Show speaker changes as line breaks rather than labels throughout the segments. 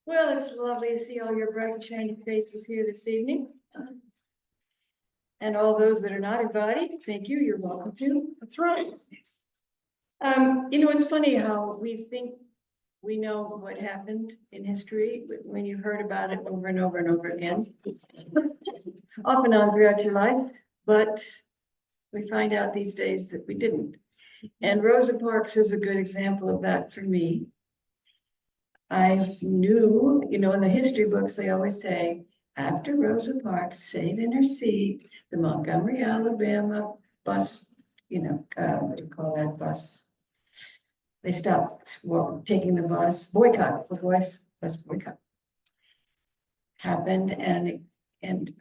Well, it's lovely to see all your bright and shiny faces here this evening. And all those that are not invited, thank you, you're welcome to.
That's right.
It's funny how we think we know what happened in history, but when you've heard about it over and over and over again, off and on throughout your life, but we find out these days that we didn't. And Rosa Parks is a good example of that for me. I knew, in the history books, they always say, after Rosa Parks sat in her seat, the Montgomery, Alabama bus, what do you call that bus? They stopped, taking the bus, boycott, the bus boycott happened, and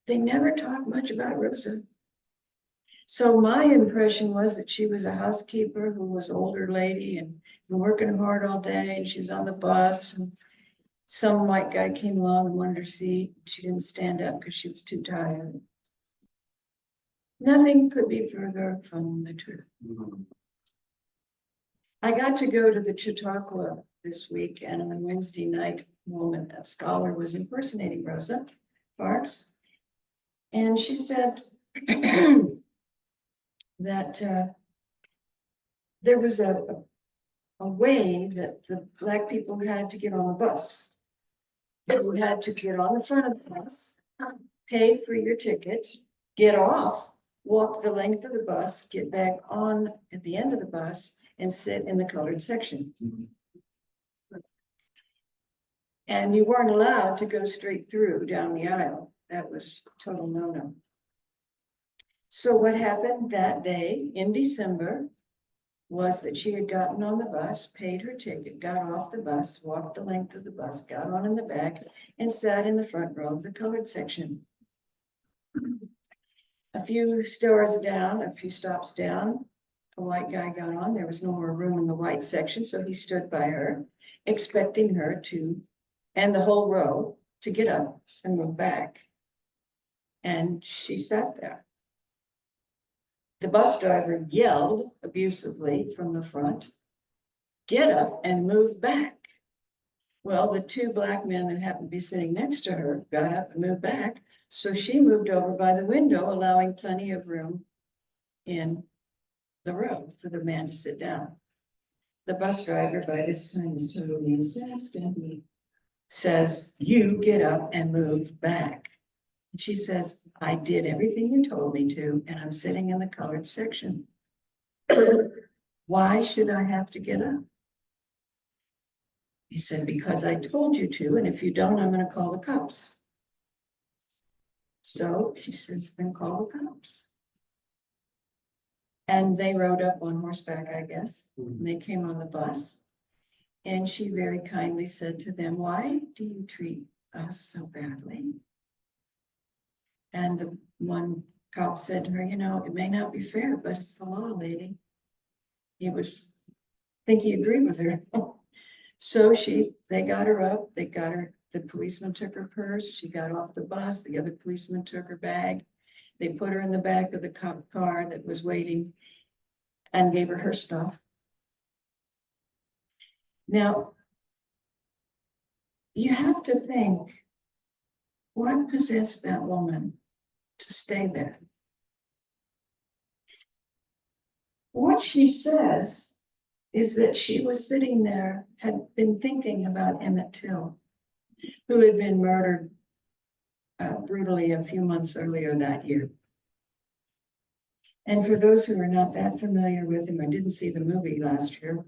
they never talked much about Rosa. So my impression was that she was a housekeeper who was an older lady and working hard all day, and she was on the bus, and some white guy came along and wanted her seat. She didn't stand up because she was too tired. Nothing could be further from the truth. I got to go to the Chautauqua this week, and on Wednesday night, a scholar was impersonating Rosa Parks, and she said that there was a way that the Black people had to get on the bus. You had to get on the front of the bus, pay for your ticket, get off, walk the length of the bus, get back on at the end of the bus, and sit in the colored section. And you weren't allowed to go straight through down the aisle. That was total no-no. So what happened that day in December was that she had gotten on the bus, paid her ticket, got off the bus, walked the length of the bus, got on in the back, and sat in the front row of the colored section. A few stores down, a few stops down, a white guy got on. There was no more room in the white section, so he stood by her, expecting her to, and the whole row, to get up and move back. And she sat there. The bus driver yelled abusively from the front, "Get up and move back." Well, the two Black men that happened to be sitting next to her got up and moved back. So she moved over by the window, allowing plenty of room in the row for the man to sit down. The bus driver by this time is totally incensed, and he says, "You get up and move back." And she says, "I did everything you told me to, and I'm sitting in the colored section. Why should I have to get up?" He said, "Because I told you to, and if you don't, I'm going to call the cops." So she says, "Then call the cops." And they rode up on horseback, I guess. And they came on the bus. And she very kindly said to them, "Why do you treat us so badly?" And the one cop said to her, "It may not be fair, but it's the law, lady." I think he agreed with her. So they got her up, the policeman took her purse, she got off the bus, the other policeman took her bag. They put her in the back of the cop car that was waiting and gave her stuff. Now, you have to think, what possessed that woman to stay there? What she says is that she was sitting there, had been thinking about Emmett Till, who had been murdered brutally a few months earlier that year. And for those who are not that familiar with him or didn't see the movie last year,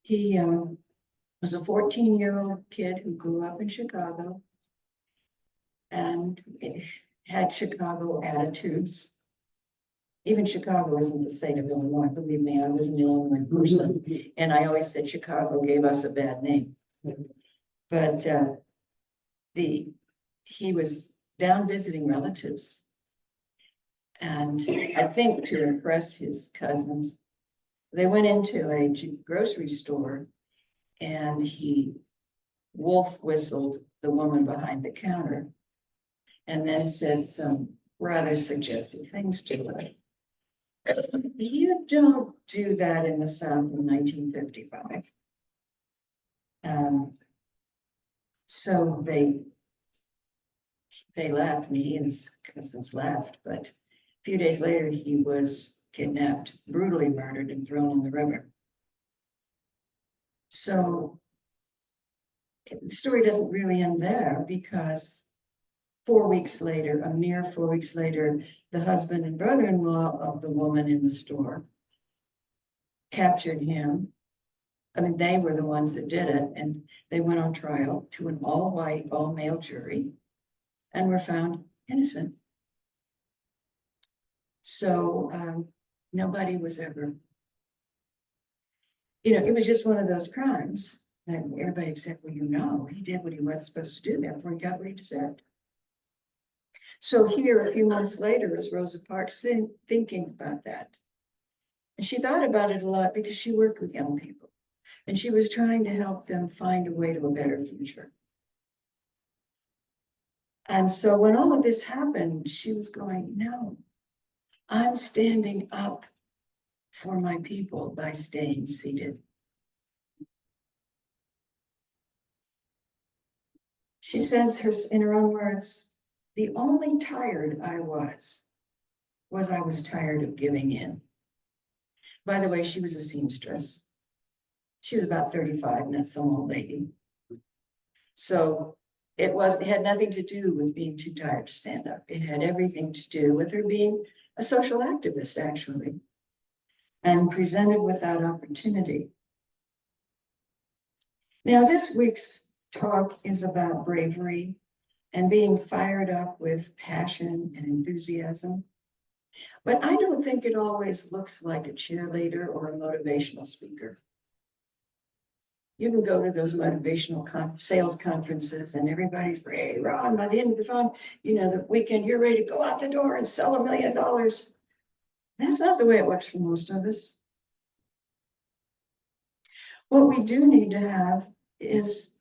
he was a 14-year-old kid who grew up in Chicago and had Chicago attitudes. Even Chicago isn't the state of Illinois. Believe me, I was an Illinois person, and I always said Chicago gave us a bad name. But he was down visiting relatives, and I think to impress his cousins, they went into a grocery store, and he wolf whistled the woman behind the counter, and then said some rather suggestive things to her. You don't do that in the South in 1955. So they left, me and his cousins left, but a few days later, he was kidnapped, brutally murdered, and thrown in the river. So the story doesn't really end there, because 4 weeks later, a mere 4 weeks later, the husband and brother-in-law of the woman in the store captured him. I mean, they were the ones that did it, and they went on trial to an all-white, all-male jury and were found innocent. So nobody was ever, it was just one of those crimes that everybody except, well, he did what he was supposed to do, therefore he got what he deserved. So here, a few months later, is Rosa Parks thinking about that. And she thought about it a lot because she worked with young people and she was trying to help them find a way to a better future. And so when all of this happened, she was going, no, I'm standing up for my people by staying seated. She says in her own words, the only tired I was I was tired of giving in. By the way, she was a seamstress. She was about 35, not some old lady. So it had nothing to do with being too tired to stand up. It had everything to do with her being a social activist, actually, and presented without opportunity. Now, this week's talk is about bravery and being fired up with passion and enthusiasm. But I don't think it always looks like a cheerleader or a motivational speaker. You can go to those motivational sales conferences and everybody's brave, and by the end of the weekend, you're ready to go out the door and sell $1 million. That's not the way it works for most of us. What we do need to have is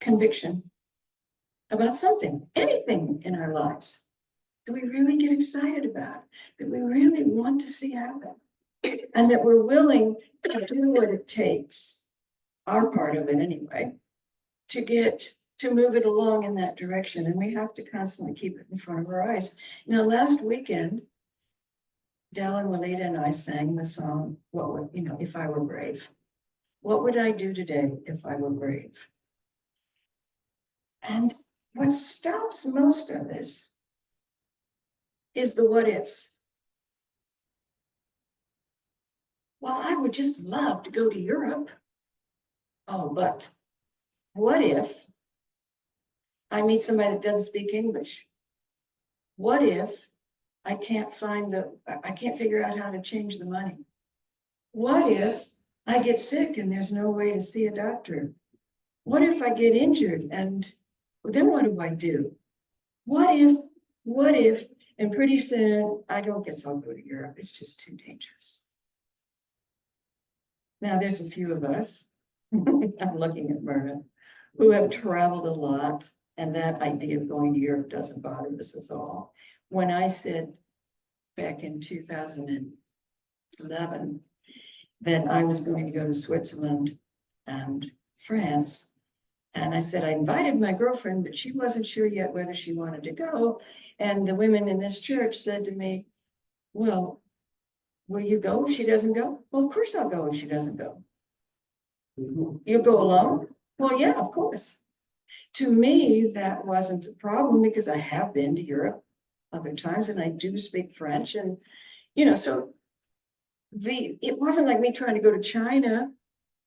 conviction about something, anything in our lives that we really get excited about, that we really want to see happen, and that we're willing to do what it takes, our part of it anyway, to move it along in that direction. And we have to constantly keep it in front of our eyes. Now, last weekend, Del and Walida and I sang the song, If I Were Brave. What would I do today if I were brave? And what stops most of this is the what ifs. Well, I would just love to go to Europe. Oh, but what if I meet somebody that doesn't speak English? What if I can't figure out how to change the money? What if I get sick and there's no way to see a doctor? What if I get injured and then what do I do? What if, and pretty soon I don't guess I'll go to Europe. It's just too dangerous. Now there's a few of us, I'm looking at Myrna, who have traveled a lot, and that idea of going to Europe doesn't bother us at all. When I said back in 2011 that I was going to go to Switzerland and France, and I said I invited my girlfriend, but she wasn't sure yet whether she wanted to go. And the women in this church said to me, well, will you go if she doesn't go? Well, of course I'll go if she doesn't go. You'll go alone? Well, yeah, of course. To me, that wasn't a problem because I have been to Europe other times and I do speak French. And, so it wasn't like me trying to go to China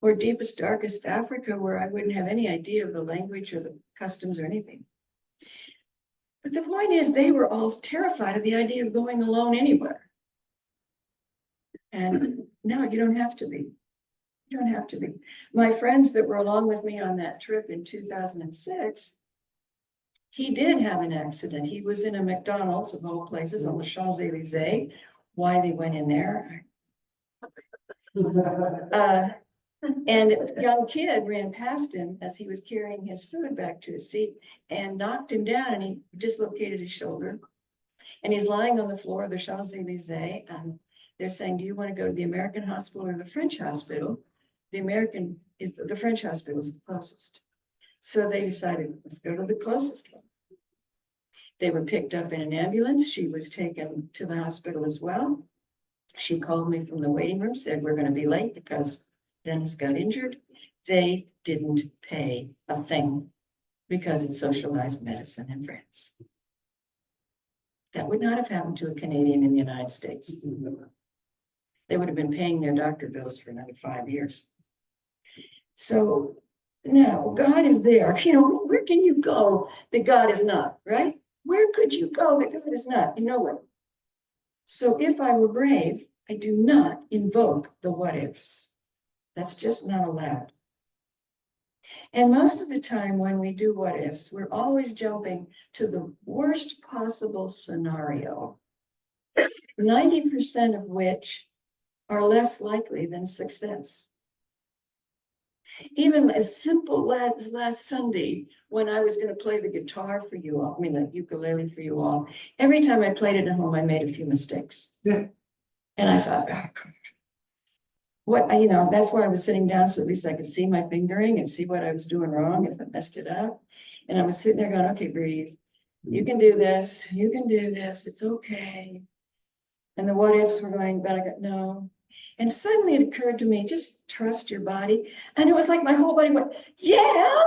or deepest, darkest Africa where I wouldn't have any idea of the language or the customs or anything. But the point is, they were all terrified of the idea of going alone anywhere. And no, you don't have to be. You don't have to be. My friends that were along with me on that trip in 2006, he did have an accident. He was in a McDonald's, of all places, on the Champs-Élysées. Why they went in there? And a young kid ran past him as he was carrying his food back to his seat and knocked him down, and he dislocated his shoulder. And he's lying on the floor of the Champs-Élysées, and they're saying, do you want to go to the American hospital or the French hospital? The French hospital is the closest. So they decided, let's go to the closest one. They were picked up in an ambulance. She was taken to the hospital as well. She called me from the waiting room, said, we're going to be late because Dennis got injured. They didn't pay a thing because it's socialized medicine in France. That would not have happened to a Canadian in the United States. They would have been paying their doctor bills for another 5 years. So now God is there. You know, where can you go that God is not, right? Where could you go that God is not? You know what? So if I were brave, I do not invoke the what ifs. That's just not allowed. And most of the time when we do what ifs, we're always jumping to the worst possible scenario, 90% of which are less likely than success. Even as simple as last Sunday, when I was going to play the guitar for you all, I mean, the ukulele for you all, every time I played it at home, I made a few mistakes.
Yeah.
And I thought, oh, what, you know, that's why I was sitting down, so at least I could see my fingering and see what I was doing wrong if I messed it up. And I was sitting there going, okay, breathe. You can do this. You can do this. It's okay. And the what ifs were going, but I got no. And suddenly it occurred to me, just trust your body. And it was like my whole body went, yeah,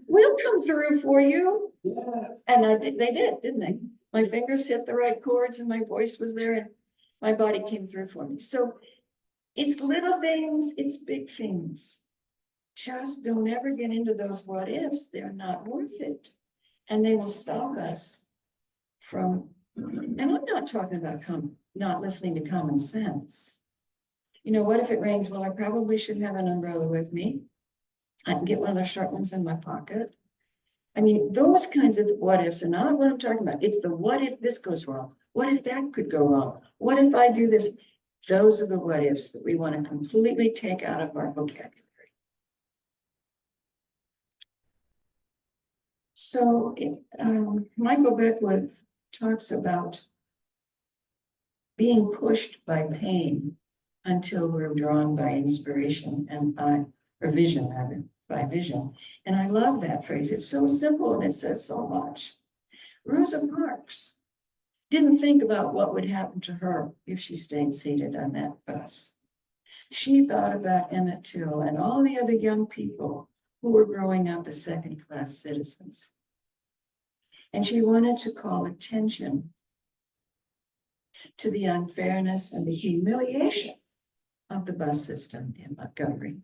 we'll come through for you.
Yeah.
And they did, didn't they? My fingers hit the right chords and my voice was there and my body came through for me. So it's little things, it's big things. Just don't ever get into those what ifs. They're not worth it. And they will stop us from, and I'm not talking about not listening to common sense. You know, what if it rains? Well, I probably should have an umbrella with me. I can get one of those short ones in my pocket. I mean, those kinds of what ifs are not what I'm talking about. It's the what if this goes wrong? What if that could go wrong? What if I do this? Those are the what ifs that we want to completely take out of our vocabulary. So Michael Beckwith talks about being pushed by pain until we're drawn by inspiration and or vision, rather, by vision. And I love that phrase. It's so simple and it says so much. Rosa Parks didn't think about what would happen to her if she stayed seated on that bus. She thought about Emmett Till and all the other young people who were growing up as second-class citizens. And she wanted to call attention to the unfairness and the humiliation of the bus system in Montgomery.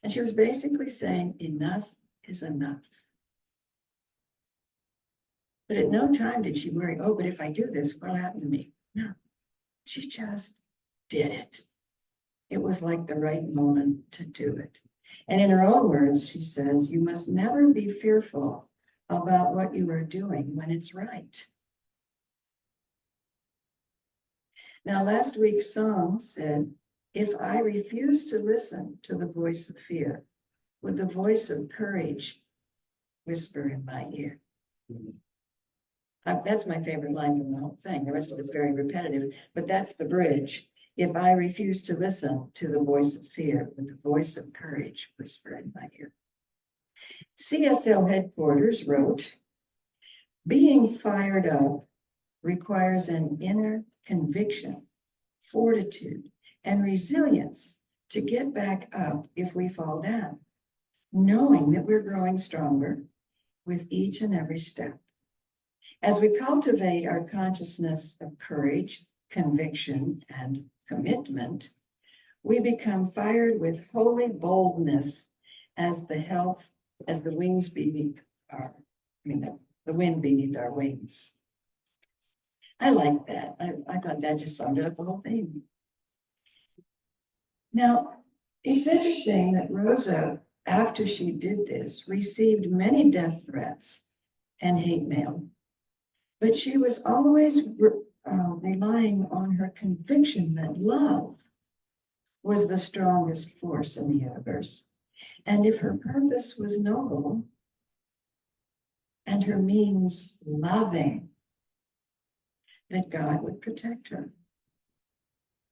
And she was basically saying, enough is enough. But at no time did she worry, oh, but if I do this, what'll happen to me? No, she just did it. It was like the right moment to do it. And in her own words, she says, you must never be fearful about what you are doing when it's right. Now, last week's song said, if I refuse to listen to the voice of fear, would the voice of courage whisper in my ear? That's my favorite line from the whole thing. The rest of it's very repetitive, but that's the bridge. If I refuse to listen to the voice of fear, would the voice of courage whisper in my ear? CSL headquarters wrote, being fired up requires an inner conviction, fortitude, and resilience to get back up if we fall down, knowing that we're growing stronger with each and every step. As we cultivate our consciousness of courage, conviction, and commitment, we become fired with holy boldness as the wings beneath our, the wind beneath our wings. I like that. I thought that just summed up the whole thing. Now, it's interesting that Rosa, after she did this, received many death threats and hate mail, but she was always relying on her conviction that love was the strongest force in the universe. And if her purpose was noble and her means loving, that God would protect her.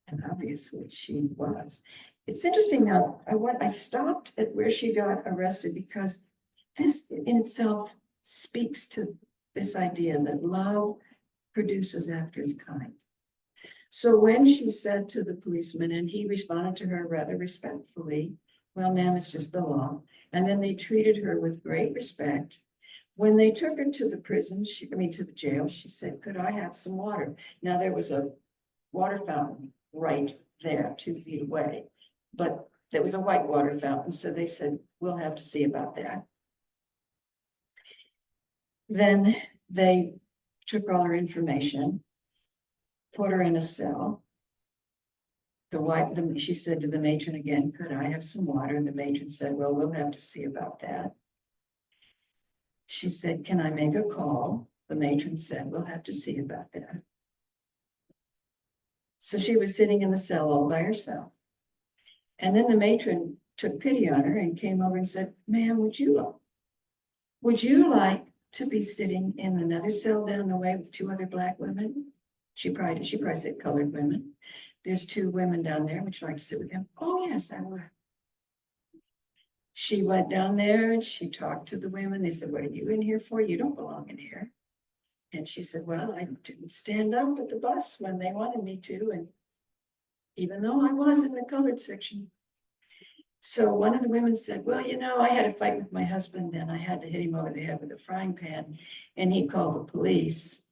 And obviously she was. It's interesting now, I stopped at where she got arrested because this in itself speaks to this idea that love produces after its kind. So when she said to the policeman, and he responded to her rather respectfully, well, ma'am, it's just the law. And then they treated her with great respect. When they took her to the prison, to the jail, she said, could I have some water? Now there was a water fountain right there, 2 feet away, but there was a white water fountain. So they said, we'll have to see about that. Then they took all her information, put her in a cell. She said to the matron again, could I have some water? And the matron said, well, we'll have to see about that. She said, can I make a call? The matron said, we'll have to see about that. So she was sitting in the cell all by herself. And then the matron took pity on her and came over and said, ma'am, would you like to be sitting in another cell down the way with 2 other Black women? She probably said colored women. There's 2 women down there. Would you like to sit with them? Oh, yes, I would. She went down there and she talked to the women. They said, what are you in here for? You don't belong in here. And she said, well, I didn't stand up at the bus when they wanted me to. And even though I was in the colored section. So one of the women said, well, I had a fight with my husband and I had to hit him over the head with a frying pan and he called the police.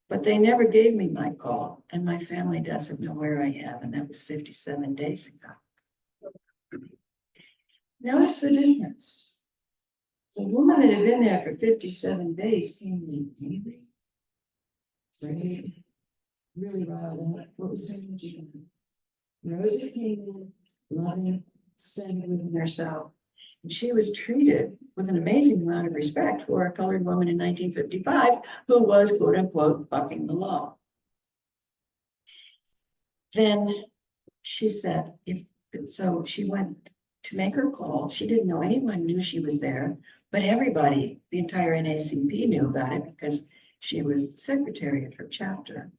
But they never gave me my call and my family doesn't know where I am. And that was 57 days ago. Notice the difference. The woman that had been there for 57 days came in angry, afraid, really riled up. What was her name? Rosie came in, loving, centered within herself. And she was treated with an amazing amount of respect for a colored woman in 1955 who was, quote unquote, bucking the law. Then she said, so she went to make her call. She didn't know anyone knew she was there, but everybody, the entire NAACP knew about it because she was secretary of her chapter.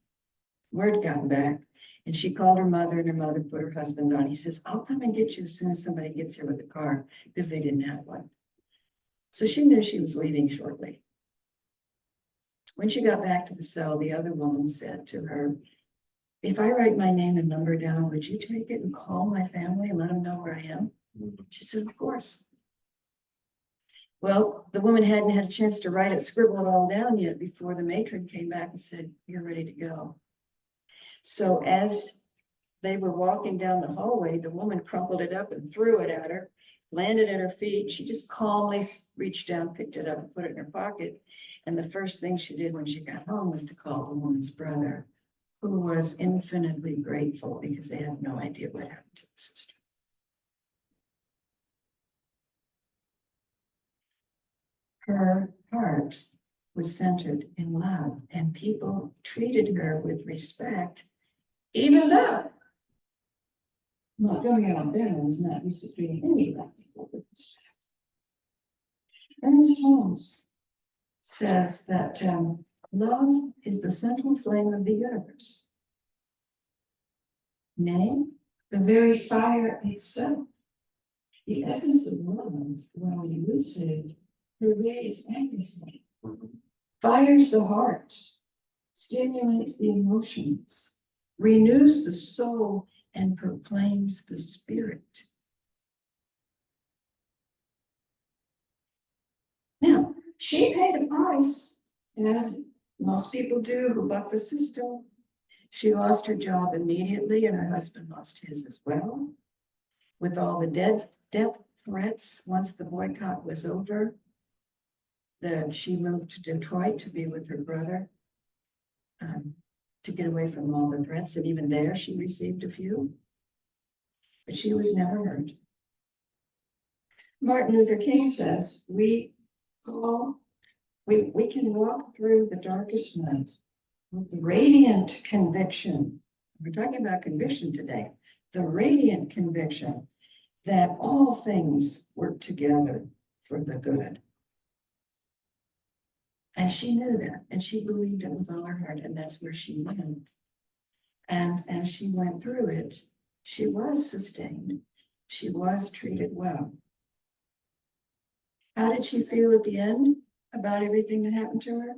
Word got back. And she called her mother and her mother put her husband on. He says, I'll come and get you as soon as somebody gets here with a car because they didn't have one. So she knew she was leaving shortly. When she got back to the cell, the other woman said to her, if I write my name and number down, would you take it and call my family and let them know where I am? She said, of course. Well, the woman hadn't had a chance to write it, scribble it all down yet before the matron came back and said, you're ready to go. So as they were walking down the hallway, the woman crumpled it up and threw it at her, landed at her feet. She just calmly reached down, picked it up and put it in her pocket. And the first thing she did when she got home was to call the woman's brother, who was infinitely grateful because they had no idea what happened to the sister. Her heart was centered in love and people treated her with respect, even though Montgomery, Alabama was not used to treating any Black people with respect. Ernest Holmes says that love is the central flame of the universe. Nay, the very fire itself. The essence of love, while elusive, pervades everything, fires the heart, stimulates the emotions, renews the soul, and proclaims the spirit. Now, she paid a price, as most people do who buck the system. She lost her job immediately, and her husband lost his as well. With all the death threats, once the boycott was over, she moved to Detroit to be with her brother, to get away from all the threats. And even there, she received a few, but she was never hurt. Martin Luther King says, we can walk through the darkest night with the radiant conviction. We're talking about conviction today. The radiant conviction that all things work together for the good. And she knew that, and she believed it with all her heart, and that's where she went. And as she went through it, she was sustained. She was treated well. How did she feel at the end about everything that happened to her?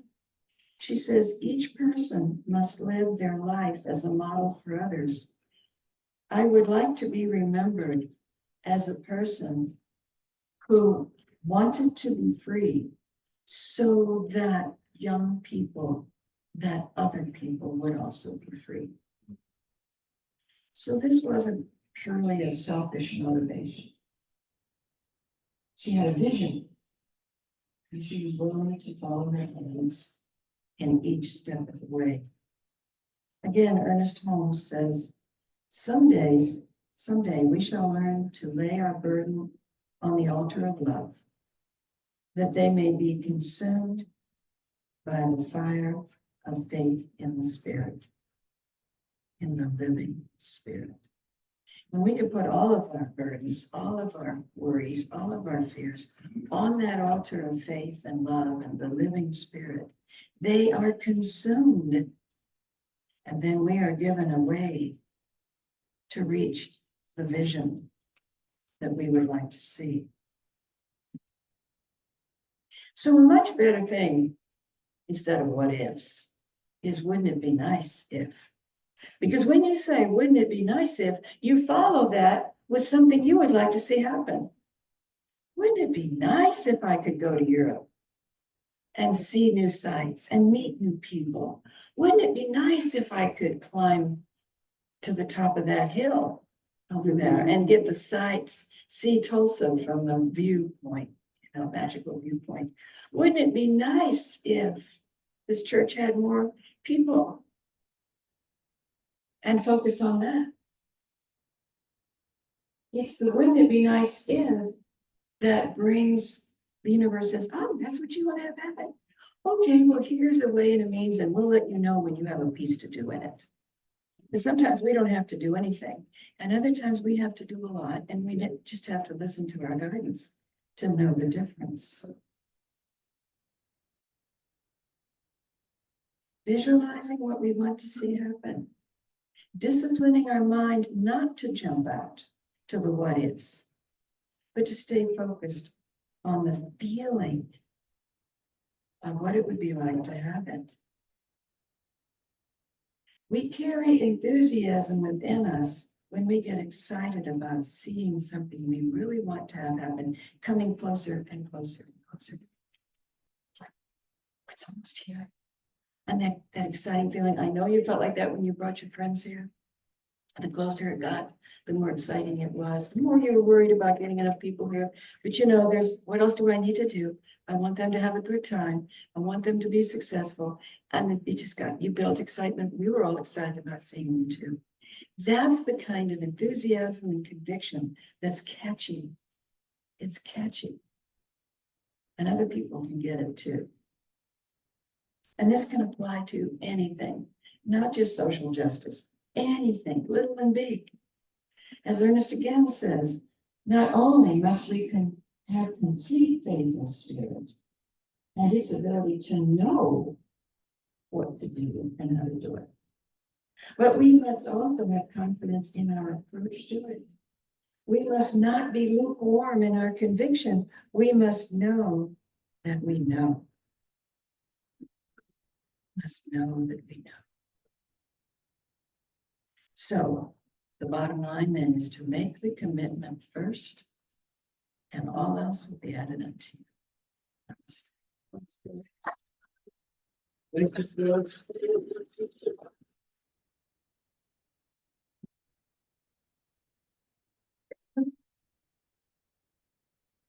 She says, each person must live their life as a model for others. I would like to be remembered as a person who wanted to be free so that young people, that other people would also be free. So this wasn't purely a selfish motivation. She had a vision, and she was willing to follow her plans in each step of the way. Again, Ernest Holmes says, someday we shall learn to lay our burden on the altar of love, that they may be consumed by the fire of faith in the Spirit, in the living Spirit. And we can put all of our burdens, all of our worries, all of our fears on that altar of faith and love and the living Spirit. They are consumed. And then we are given a way to reach the vision that we would like to see. So a much better thing, instead of what ifs, is wouldn't it be nice if? Because when you say, wouldn't it be nice if, you follow that with something you would like to see happen. Wouldn't it be nice if I could go to Europe and see new sights and meet new people? Wouldn't it be nice if I could climb to the top of that hill over there and get the sights, see Tulsa from the viewpoint, magical viewpoint? Wouldn't it be nice if this church had more people? And focus on that. It's the wouldn't it be nice if that brings the universe says, oh, that's what you want to have happen. Okay, well, here's a way and a means, and we'll let you know when you have a piece to do in it. But sometimes we don't have to do anything. And other times we have to do a lot, and we just have to listen to our guidance to know the difference. Visualizing what we want to see happen. Disciplining our mind not to jump out to the what ifs, but to stay focused on the feeling of what it would be like to have it. We carry enthusiasm within us when we get excited about seeing something we really want to have happen, coming closer and closer and closer. It's like, it's almost here. And that exciting feeling, I know you felt like that when you brought your friends here. The closer it got, the more exciting it was, the more you were worried about getting enough people here. But there's, what else do I need to do? I want them to have a good time. I want them to be successful. And you built excitement. We were all excited about seeing them too. That's the kind of enthusiasm and conviction that's catchy. It's catchy. And other people can get it too. And this can apply to anything, not just social justice, anything, little and big. As Ernest again says, not only must we have complete faith in Spirit and its ability to know what to do and how to do it, but we must also have confidence in our approach to it. We must not be lukewarm in our conviction. We must know that we know. Must know that we know. So the bottom line then is to make the commitment first, and all else will be added unto you.
Thank you, Phil.